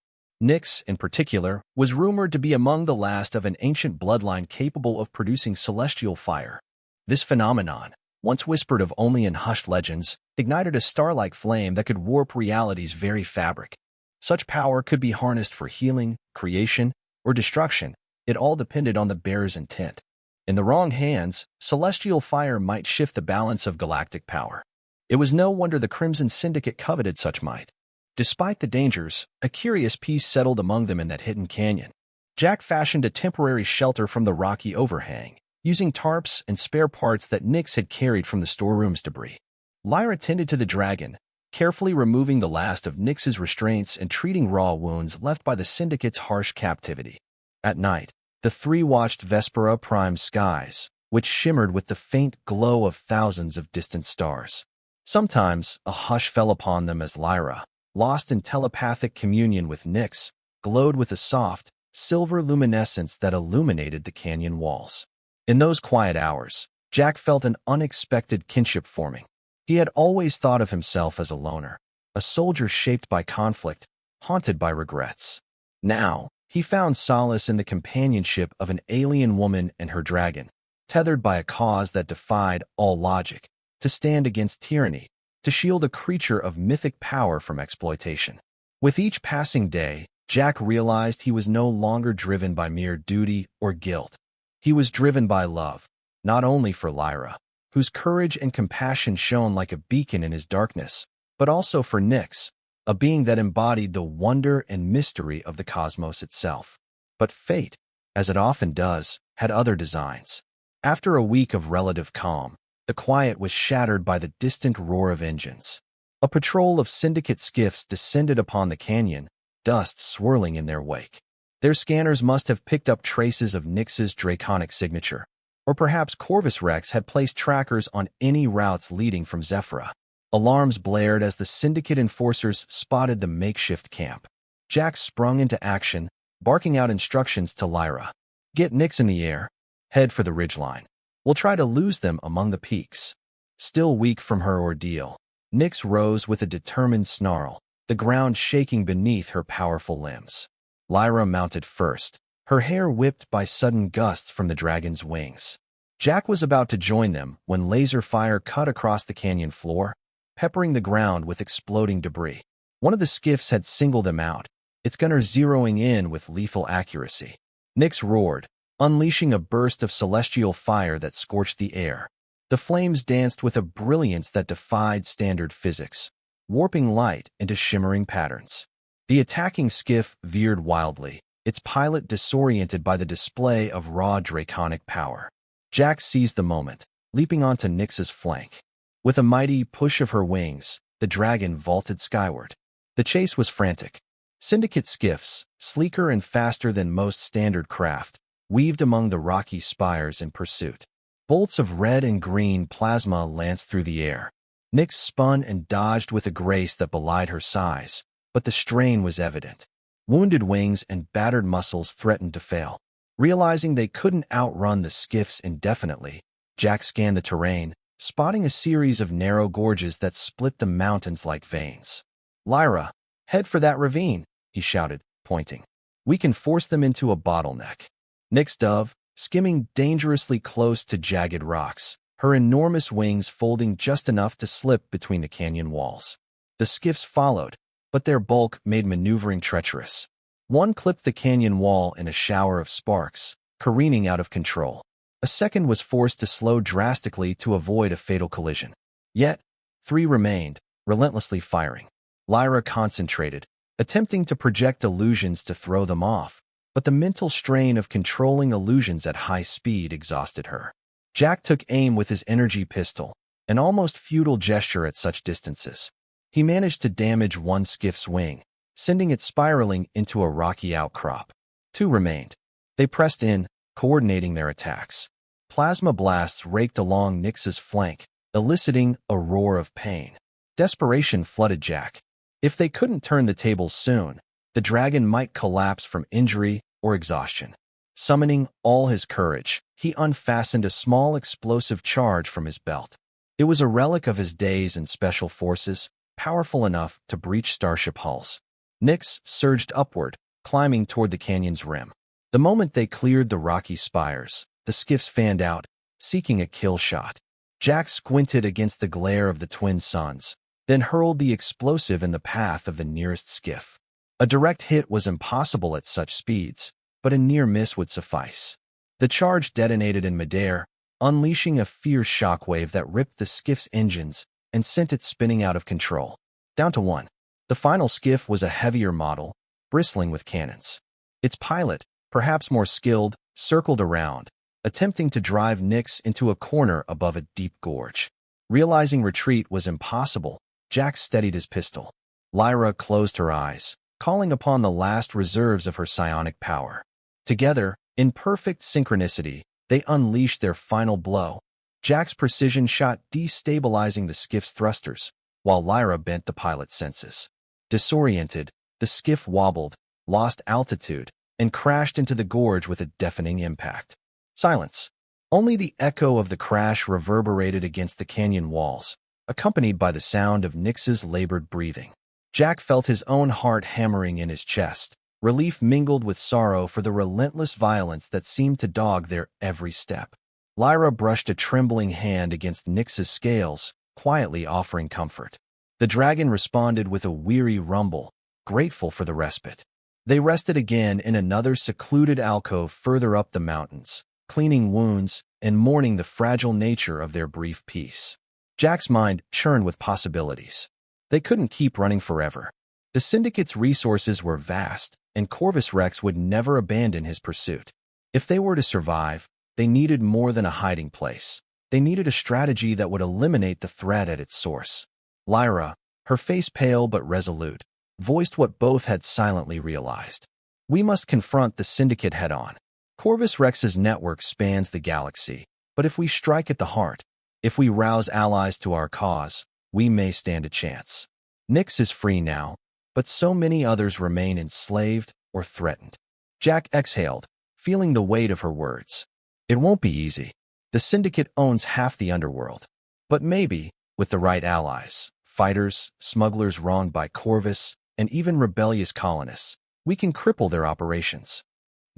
Nyx, in particular, was rumored to be among the last of an ancient bloodline capable of producing celestial fire. This phenomenon, once whispered of only in hushed legends, ignited a star-like flame that could warp reality's very fabric. Such power could be harnessed for healing, creation, or destruction, It all depended on the bearer's intent. In the wrong hands, celestial fire might shift the balance of galactic power. It was no wonder the Crimson Syndicate coveted such might. Despite the dangers, a curious peace settled among them in that hidden canyon. Jack fashioned a temporary shelter from the rocky overhang, using tarps and spare parts that Nyx had carried from the storeroom's debris. Lyra tended to the dragon, carefully removing the last of Nyx's restraints and treating raw wounds left by the Syndicate's harsh captivity. At night, the three watched Vespera Prime skies, which shimmered with the faint glow of thousands of distant stars. Sometimes, a hush fell upon them as Lyra, lost in telepathic communion with Nyx, glowed with a soft, silver luminescence that illuminated the canyon walls. In those quiet hours, Jack felt an unexpected kinship forming. He had always thought of himself as a loner, a soldier shaped by conflict, haunted by regrets. Now, he found solace in the companionship of an alien woman and her dragon, tethered by a cause that defied all logic, to stand against tyranny, to shield a creature of mythic power from exploitation. With each passing day, Jack realized he was no longer driven by mere duty or guilt. He was driven by love, not only for Lyra, whose courage and compassion shone like a beacon in his darkness, but also for Nyx, a being that embodied the wonder and mystery of the cosmos itself. But fate, as it often does, had other designs. After a week of relative calm, the quiet was shattered by the distant roar of engines. A patrol of Syndicate skiffs descended upon the canyon, dust swirling in their wake. Their scanners must have picked up traces of Nyx's draconic signature, or perhaps Corvus Rex had placed trackers on any routes leading from Zephyra. Alarms blared as the Syndicate enforcers spotted the makeshift camp. Jack sprung into action, barking out instructions to Lyra. "Get Nyx in the air. Head for the ridgeline. We'll try to lose them among the peaks." Still weak from her ordeal, Nyx rose with a determined snarl, the ground shaking beneath her powerful limbs. Lyra mounted first, her hair whipped by sudden gusts from the dragon's wings. Jack was about to join them when laser fire cut across the canyon floor, peppering the ground with exploding debris. One of the skiffs had singled him out, its gunner zeroing in with lethal accuracy. Nyx roared, unleashing a burst of celestial fire that scorched the air. The flames danced with a brilliance that defied standard physics, warping light into shimmering patterns. The attacking skiff veered wildly, its pilot disoriented by the display of raw draconic power. Jack seized the moment, leaping onto Nyx's flank. With a mighty push of her wings, the dragon vaulted skyward. The chase was frantic. Syndicate skiffs, sleeker and faster than most standard craft, weaved among the rocky spires in pursuit. Bolts of red and green plasma lanced through the air. Nyx spun and dodged with a grace that belied her size, but the strain was evident. Wounded wings and battered muscles threatened to fail. Realizing they couldn't outrun the skiffs indefinitely, Jack scanned the terrain, spotting a series of narrow gorges that split the mountains like veins. "Lyra, head for that ravine," he shouted, pointing. "We can force them into a bottleneck." Nyx dove, skimming dangerously close to jagged rocks, her enormous wings folding just enough to slip between the canyon walls. The skiffs followed, but their bulk made maneuvering treacherous. One clipped the canyon wall in a shower of sparks, careening out of control. A second was forced to slow drastically to avoid a fatal collision. Yet, three remained, relentlessly firing. Lyra concentrated, attempting to project illusions to throw them off, but the mental strain of controlling illusions at high speed exhausted her. Jack took aim with his energy pistol, an almost futile gesture at such distances. He managed to damage one skiff's wing, sending it spiraling into a rocky outcrop. Two remained. They pressed in, coordinating their attacks. Plasma blasts raked along Nyx's flank, eliciting a roar of pain. Desperation flooded Jack. If they couldn't turn the tables soon, the dragon might collapse from injury or exhaustion. Summoning all his courage, he unfastened a small explosive charge from his belt. It was a relic of his days in special forces, powerful enough to breach starship hulls. Nyx surged upward, climbing toward the canyon's rim. The moment they cleared the rocky spires, the skiffs fanned out, seeking a kill shot. Jack squinted against the glare of the twin suns, then hurled the explosive in the path of the nearest skiff. A direct hit was impossible at such speeds, but a near miss would suffice. The charge detonated in midair, unleashing a fierce shockwave that ripped the skiff's engines and sent it spinning out of control. Down to one. The final skiff was a heavier model, bristling with cannons. Its pilot, perhaps more skilled, circled around, attempting to drive Nyx into a corner above a deep gorge. Realizing retreat was impossible, Jack steadied his pistol. Lyra closed her eyes, calling upon the last reserves of her psionic power. Together, in perfect synchronicity, they unleashed their final blow. Jack's precision shot destabilizing the skiff's thrusters, while Lyra bent the pilot's senses. Disoriented, the skiff wobbled, lost altitude, and crashed into the gorge with a deafening impact. Silence. Only the echo of the crash reverberated against the canyon walls, accompanied by the sound of Nyx's labored breathing. Jack felt his own heart hammering in his chest, relief mingled with sorrow for the relentless violence that seemed to dog their every step. Lyra brushed a trembling hand against Nyx's scales, quietly offering comfort. The dragon responded with a weary rumble, grateful for the respite. They rested again in another secluded alcove further up the mountains, cleaning wounds and mourning the fragile nature of their brief peace. Jack's mind churned with possibilities. They couldn't keep running forever. The Syndicate's resources were vast, and Corvus Rex would never abandon his pursuit. If they were to survive, they needed more than a hiding place. They needed a strategy that would eliminate the threat at its source. Lyra, her face pale but resolute, voiced what both had silently realized. We must confront the Syndicate head-on. Corvus Rex's network spans the galaxy, but if we strike at the heart, if we rouse allies to our cause, we may stand a chance. Nyx is free now, but so many others remain enslaved or threatened. Jack exhaled, feeling the weight of her words. It won't be easy. The Syndicate owns half the underworld. But maybe, with the right allies, fighters, smugglers wronged by Corvus, and even rebellious colonists, we can cripple their operations.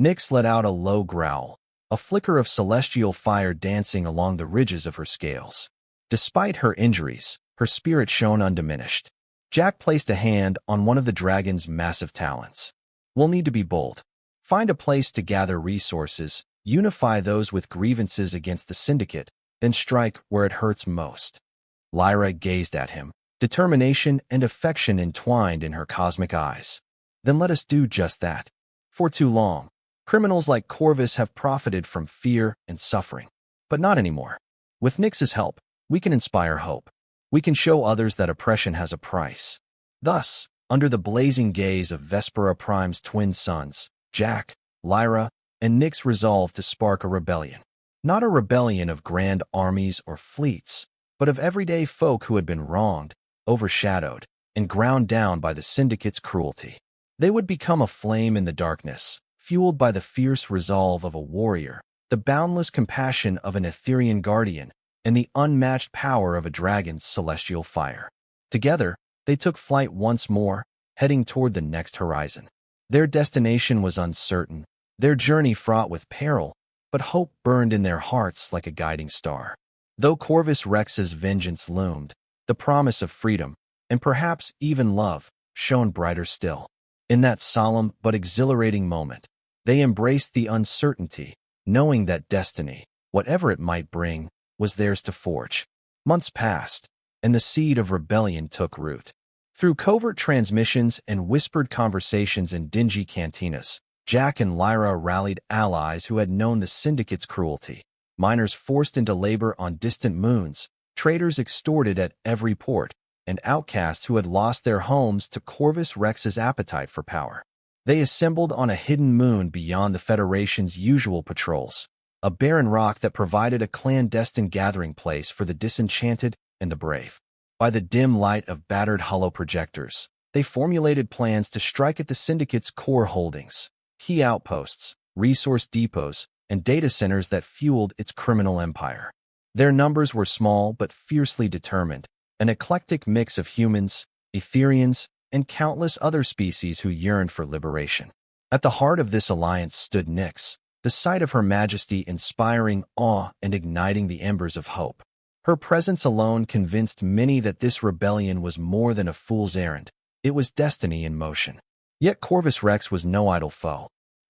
Nyx let out a low growl, a flicker of celestial fire dancing along the ridges of her scales. Despite her injuries, her spirit shone undiminished. Jack placed a hand on one of the dragon's massive talons. We'll need to be bold. Find a place to gather resources, unify those with grievances against the Syndicate, then strike where it hurts most. Lyra gazed at him, determination and affection entwined in her cosmic eyes. Then let us do just that. For too long, criminals like Corvus have profited from fear and suffering. But not anymore. With Nyx's help, we can inspire hope. We can show others that oppression has a price. Thus, under the blazing gaze of Vespera Prime's twin sons, Jack, Lyra, and Nyx resolved to spark a rebellion. Not a rebellion of grand armies or fleets, but of everyday folk who had been wronged, overshadowed, and ground down by the Syndicate's cruelty. They would become a flame in the darkness, fueled by the fierce resolve of a warrior, the boundless compassion of an Etherean guardian, and the unmatched power of a dragon's celestial fire. Together, they took flight once more, heading toward the next horizon. Their destination was uncertain, their journey fraught with peril, but hope burned in their hearts like a guiding star. Though Corvus Rex's vengeance loomed, the promise of freedom, and perhaps even love, shone brighter still. In that solemn but exhilarating moment, they embraced the uncertainty, knowing that destiny, whatever it might bring, was theirs to forge. Months passed, and the seed of rebellion took root. Through covert transmissions and whispered conversations in dingy cantinas, Jack and Lyra rallied allies who had known the Syndicate's cruelty. Miners forced into labor on distant moons, traders extorted at every port, and outcasts who had lost their homes to Corvus Rex's appetite for power. They assembled on a hidden moon beyond the Federation's usual patrols, a barren rock that provided a clandestine gathering place for the disenchanted and the brave. By the dim light of battered hollow projectors, they formulated plans to strike at the Syndicate's core holdings, key outposts, resource depots, and data centers that fueled its criminal empire. Their numbers were small but fiercely determined, an eclectic mix of humans, Etherians, and countless other species who yearned for liberation. At the heart of this alliance stood Nyx, the sight of her majesty inspiring awe and igniting the embers of hope. Her presence alone convinced many that this rebellion was more than a fool's errand. It was destiny in motion. Yet Corvus Rex was no idle foe.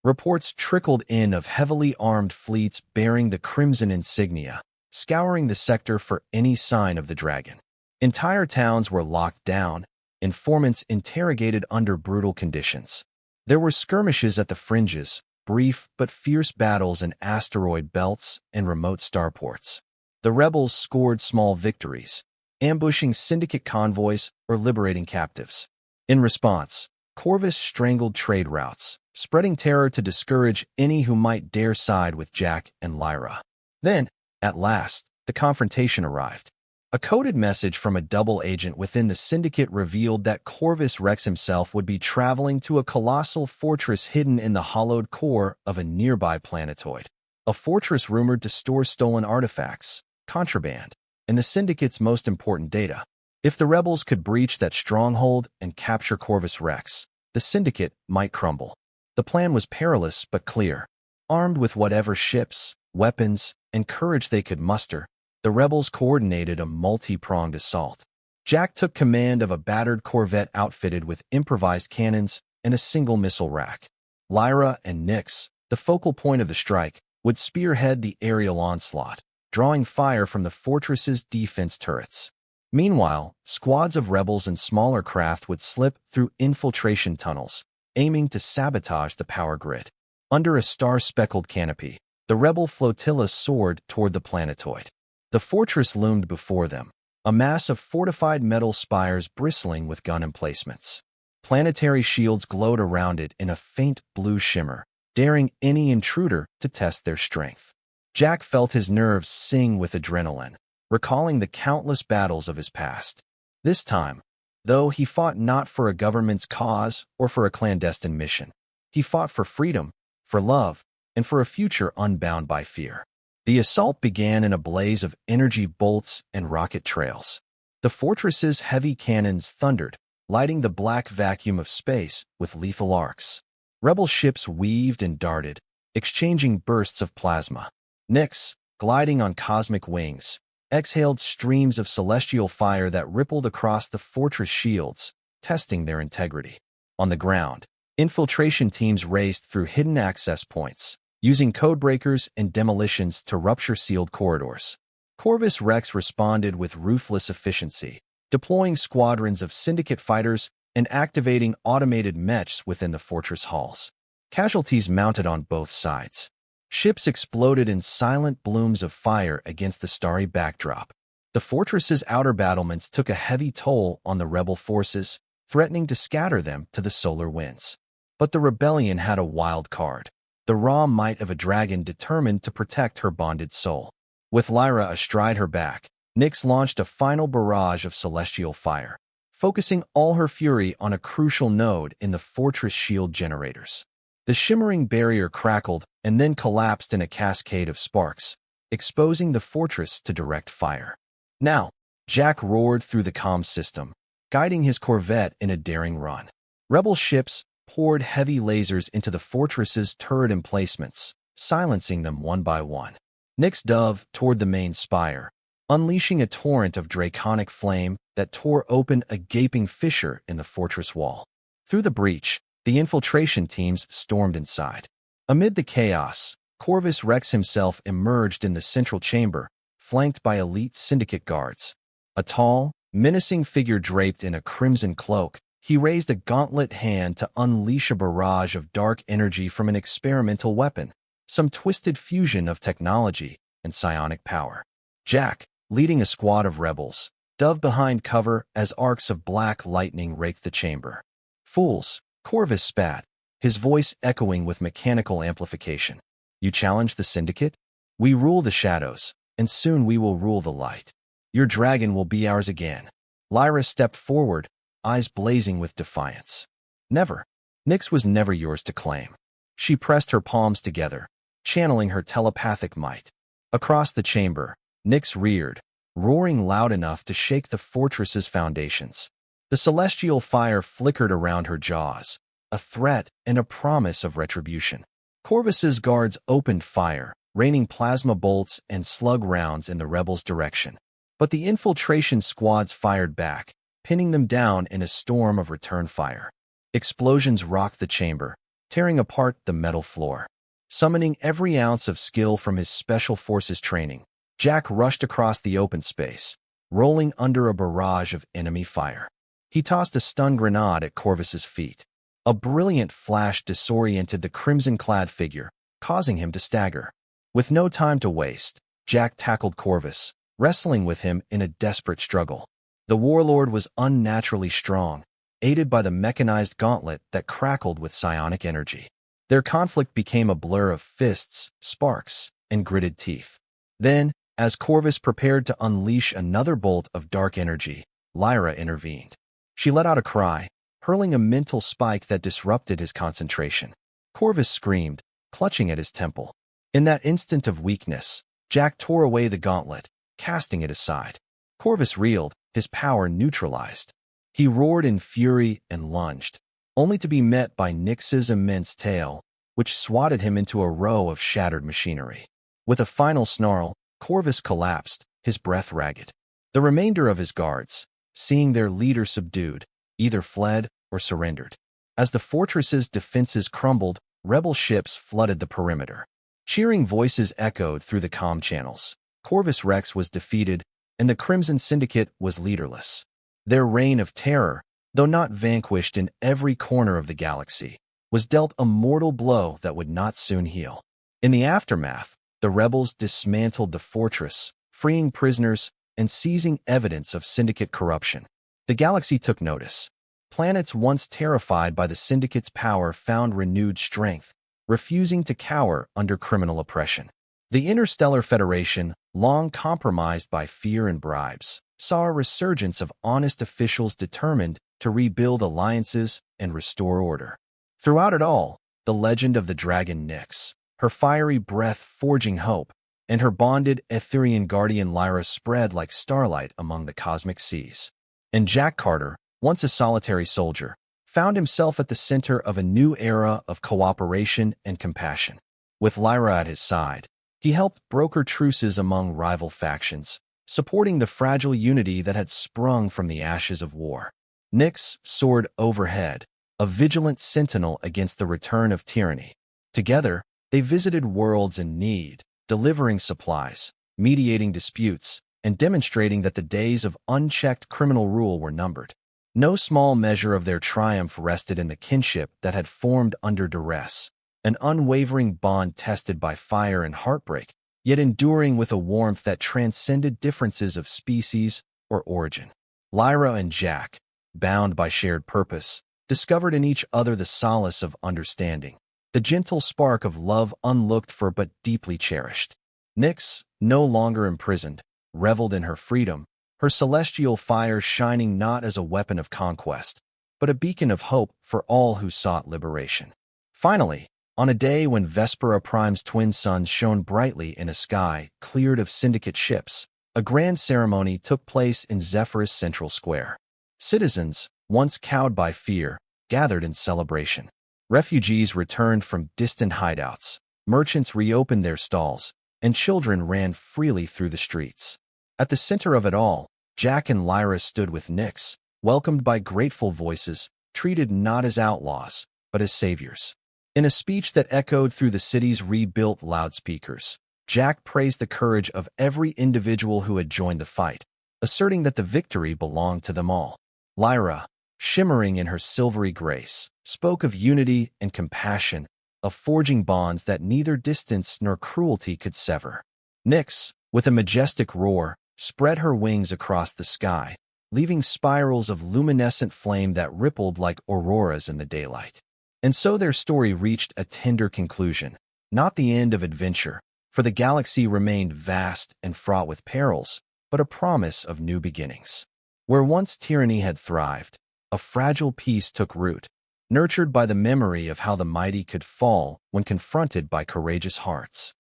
Reports trickled in of heavily armed fleets bearing the crimson insignia, scouring the sector for any sign of the dragon. Entire towns were locked down, informants interrogated under brutal conditions. There were skirmishes at the fringes, brief but fierce battles in asteroid belts and remote starports. The rebels scored small victories, ambushing syndicate convoys or liberating captives. In response, Corvus strangled trade routes, spreading terror to discourage any who might dare side with Jack and Lyra. Then, at last, the confrontation arrived. A coded message from a double agent within the syndicate revealed that Corvus Rex himself would be traveling to a colossal fortress hidden in the hollowed core of a nearby planetoid. A fortress rumored to store stolen artifacts, contraband, and the syndicate's most important data. If the rebels could breach that stronghold and capture Corvus Rex, the syndicate might crumble. The plan was perilous but clear. Armed with whatever ships, weapons, and courage they could muster, the rebels coordinated a multi-pronged assault. Jack took command of a battered corvette outfitted with improvised cannons and a single missile rack. Lyra and Nyx, the focal point of the strike, would spearhead the aerial onslaught, drawing fire from the fortress's defense turrets. Meanwhile, squads of rebels and smaller craft would slip through infiltration tunnels, aiming to sabotage the power grid. Under a star-speckled canopy, the rebel flotilla soared toward the planetoid. The fortress loomed before them, a mass of fortified metal spires bristling with gun emplacements. Planetary shields glowed around it in a faint blue shimmer, daring any intruder to test their strength. Jack felt his nerves sing with adrenaline, recalling the countless battles of his past. This time, though, he fought not for a government's cause or for a clandestine mission. He fought for freedom, for love, and for a future unbound by fear. The assault began in a blaze of energy bolts and rocket trails. The fortress's heavy cannons thundered, lighting the black vacuum of space with lethal arcs. Rebel ships weaved and darted, exchanging bursts of plasma. Nyx, gliding on cosmic wings, exhaled streams of celestial fire that rippled across the fortress shields, testing their integrity. On the ground, infiltration teams raced through hidden access points, using codebreakers and demolitions to rupture sealed corridors. Corvus Rex responded with ruthless efficiency, deploying squadrons of syndicate fighters and activating automated mechs within the fortress halls. Casualties mounted on both sides. Ships exploded in silent blooms of fire against the starry backdrop. The fortress's outer battlements took a heavy toll on the rebel forces, threatening to scatter them to the solar winds. But the rebellion had a wild card. The raw might of a dragon determined to protect her bonded soul. With Lyra astride her back, Nyx launched a final barrage of celestial fire, focusing all her fury on a crucial node in the fortress shield generators. The shimmering barrier crackled and then collapsed in a cascade of sparks, exposing the fortress to direct fire. Now, Jack roared through the comm system, guiding his corvette in a daring run. Rebel ships poured heavy lasers into the fortress's turret emplacements, silencing them one by one. Nyx dove toward the main spire, unleashing a torrent of draconic flame that tore open a gaping fissure in the fortress wall. Through the breach, the infiltration teams stormed inside. Amid the chaos, Corvus Rex himself emerged in the central chamber, flanked by elite syndicate guards. A tall, menacing figure draped in a crimson cloak, he raised a gauntlet hand to unleash a barrage of dark energy from an experimental weapon, some twisted fusion of technology and psionic power. Jack, leading a squad of rebels, dove behind cover as arcs of black lightning raked the chamber. "Fools," Corvus spat, his voice echoing with mechanical amplification. "You challenge the syndicate? We rule the shadows, and soon we will rule the light. Your dragon will be ours again." Lyra stepped forward, eyes blazing with defiance. "Never. Nyx was never yours to claim." She pressed her palms together, channeling her telepathic might. Across the chamber, Nyx reared, roaring loud enough to shake the fortress's foundations. The celestial fire flickered around her jaws, a threat and a promise of retribution. Corvus's guards opened fire, raining plasma bolts and slug rounds in the rebels' direction. But the infiltration squads fired back, pinning them down in a storm of return fire. Explosions rocked the chamber, tearing apart the metal floor. Summoning every ounce of skill from his special forces training, Jack rushed across the open space, rolling under a barrage of enemy fire. He tossed a stun grenade at Corvus's feet. A brilliant flash disoriented the crimson-clad figure, causing him to stagger. With no time to waste, Jack tackled Corvus, wrestling with him in a desperate struggle. The warlord was unnaturally strong, aided by the mechanized gauntlet that crackled with psionic energy. Their conflict became a blur of fists, sparks, and gritted teeth. Then, as Corvus prepared to unleash another bolt of dark energy, Lyra intervened. She let out a cry, hurling a mental spike that disrupted his concentration. Corvus screamed, clutching at his temple. In that instant of weakness, Jack tore away the gauntlet, casting it aside. Corvus reeled, his power neutralized. He roared in fury and lunged, only to be met by Nyx's immense tail, which swatted him into a row of shattered machinery. With a final snarl, Corvus collapsed, his breath ragged. The remainder of his guards, seeing their leader subdued, either fled or surrendered. As the fortress's defenses crumbled, rebel ships flooded the perimeter. Cheering voices echoed through the comm channels. Corvus Rex was defeated, and the Crimson Syndicate was leaderless. Their reign of terror, though not vanquished in every corner of the galaxy, was dealt a mortal blow that would not soon heal. In the aftermath, the rebels dismantled the fortress, freeing prisoners and seizing evidence of Syndicate corruption. The galaxy took notice. Planets once terrified by the Syndicate's power found renewed strength, refusing to cower under criminal oppression. The Interstellar Federation, long compromised by fear and bribes, saw a resurgence of honest officials determined to rebuild alliances and restore order. Throughout it all, the legend of the dragon Nyx, her fiery breath forging hope, and her bonded Etherean guardian Lyra spread like starlight among the cosmic seas. And Jack Carter, once a solitary soldier, found himself at the center of a new era of cooperation and compassion. With Lyra at his side, he helped broker truces among rival factions, supporting the fragile unity that had sprung from the ashes of war. Nyx soared overhead, a vigilant sentinel against the return of tyranny. Together, they visited worlds in need, delivering supplies, mediating disputes, and demonstrating that the days of unchecked criminal rule were numbered. No small measure of their triumph rested in the kinship that had formed under duress, an unwavering bond tested by fire and heartbreak, yet enduring with a warmth that transcended differences of species or origin. Lyra and Jack, bound by shared purpose, discovered in each other the solace of understanding, the gentle spark of love unlooked for but deeply cherished. Nyx, no longer imprisoned, reveled in her freedom, her celestial fire shining not as a weapon of conquest, but a beacon of hope for all who sought liberation. Finally, on a day when Vespera Prime's twin suns shone brightly in a sky cleared of Syndicate ships, a grand ceremony took place in Zephyrus Central Square. Citizens, once cowed by fear, gathered in celebration. Refugees returned from distant hideouts, merchants reopened their stalls, and children ran freely through the streets. At the center of it all, Jack and Lyra stood with Nyx, welcomed by grateful voices, treated not as outlaws, but as saviors. In a speech that echoed through the city's rebuilt loudspeakers, Jack praised the courage of every individual who had joined the fight, asserting that the victory belonged to them all. Lyra, shimmering in her silvery grace, spoke of unity and compassion, of forging bonds that neither distance nor cruelty could sever. Nyx, with a majestic roar, spread her wings across the sky, leaving spirals of luminescent flame that rippled like auroras in the daylight. And so their story reached a tender conclusion, not the end of adventure, for the galaxy remained vast and fraught with perils, but a promise of new beginnings. Where once tyranny had thrived, a fragile peace took root, nurtured by the memory of how the mighty could fall when confronted by courageous hearts.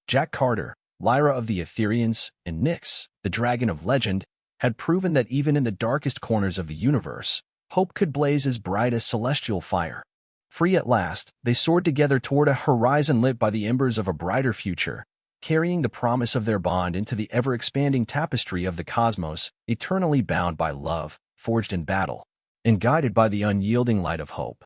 Jack Carter, Lyra of the Ethereans, and Nyx, the dragon of legend, had proven that even in the darkest corners of the universe, hope could blaze as bright as celestial fire. Free at last, they soared together toward a horizon lit by the embers of a brighter future, carrying the promise of their bond into the ever-expanding tapestry of the cosmos, eternally bound by love, forged in battle, and guided by the unyielding light of hope.